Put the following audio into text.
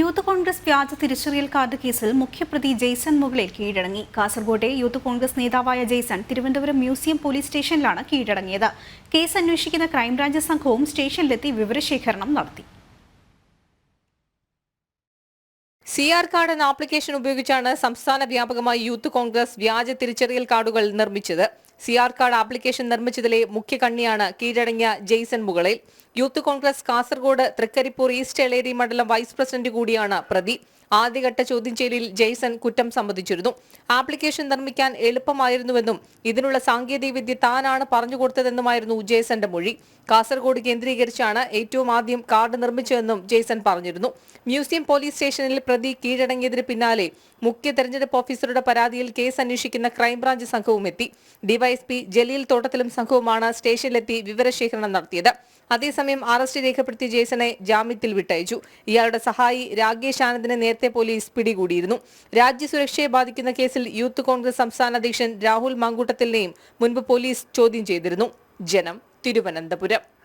Youth Congress വ്യാജ തിരിച്ചറിയൽ card കേസിൽ മുഖ്യപ്രതി ജെയ്സൺ മുകളിൽ കീഴടങ്ങി. കാസർഗോട്ടെ യൂത്ത് കോൺഗ്രസ് നേതാവായ ജെയ്സൺ തിരുവനന്തപുരം മ്യൂസിയം പോലീസ് സ്റ്റേഷനിലാണ് കീഴടങ്ങിയത്. കേസ് അന്വേഷിക്കുന്ന ക്രൈംബ്രാഞ്ച് സംഘവും സ്റ്റേഷനിലെത്തി വിവരശേഖരണം നടത്തി. CR കാർഡ് എന്ന ആപ്ലിക്കേഷൻ ഉപയോഗിച്ചാണ് സംസ്ഥാന വ്യാപകമായി യൂത്ത് കോൺഗ്രസ് വ്യാജ തിരിച്ചറിയൽ കാർഡുകൾ നിർമ്മിച്ചത്. CR കാർഡ് ആപ്ലിക്കേഷൻ നിർമ്മിച്ചതിലെ മുഖ്യ കണ്ണിയാണ് കീഴടങ്ങിയ ജെയ്സൺ മുകളിൽ. യൂത്ത് കോൺഗ്രസ് കാസർഗോഡ് തൃക്കരിപ്പൂർ ഈസ്റ്റ് എളേരി മണ്ഡലം വൈസ് പ്രസിഡന്റ് കൂടിയാണ് പ്രതി. ആദ്യഘട്ട ചോദ്യം ചെയ്യലിൽ ജെയ്സൺ കുറ്റം സമ്മതിച്ചിരുന്നു. ആപ്ലിക്കേഷൻ നിർമ്മിക്കാൻ എളുപ്പമായിരുന്നുവെന്നും ഇതിനുള്ള സാങ്കേതികവിദ്യ താനാണ് പറഞ്ഞുകൊടുത്തതെന്നുമായിരുന്നു ജെയ്സന്റെ മൊഴി. കാസർഗോഡ് കേന്ദ്രീകരിച്ചാണ് ഏറ്റവും ആദ്യം കാർഡ് നിർമ്മിച്ചതെന്നും ജെയ്സൺ പറഞ്ഞിരുന്നു. മ്യൂസിയം പോലീസ് സ്റ്റേഷനിൽ പ്രതി കീഴടങ്ങിയതിന് പിന്നാലെ മുഖ്യ തെരഞ്ഞെടുപ്പ് ഓഫീസറുടെ പരാതിയിൽ കേസ് അന്വേഷിക്കുന്ന ക്രൈംബ്രാഞ്ച് സംഘവും എത്തി. ഡിവൈഎസ്പി ജലീൽ തോട്ടത്തിലും സംഘവുമാണ് സ്റ്റേഷനിലെത്തി വിവരശേഖരണം നടത്തിയത്. അതേസമയം അറസ്റ്റ് രേഖപ്പെടുത്തിയ ജെയ്സനെ ജാമ്യത്തിൽ വിട്ടയച്ചു. ഇയാളുടെ സഹായി രാകേഷ് ആനന്ദിനെ നേരത്തെ പോലീസ് പിടികൂടിയിരുന്നു. രാജ്യസുരക്ഷയെ ബാധിക്കുന്ന കേസിൽ യൂത്ത് കോൺഗ്രസ് സംസ്ഥാന അധ്യക്ഷൻ രാഹുൽ മാങ്കൂട്ടത്തിലിനെയും മുൻപ് പോലീസ് ചോദ്യം ചെയ്തിരുന്നു. ജനം, തിരുവനന്തപുരം.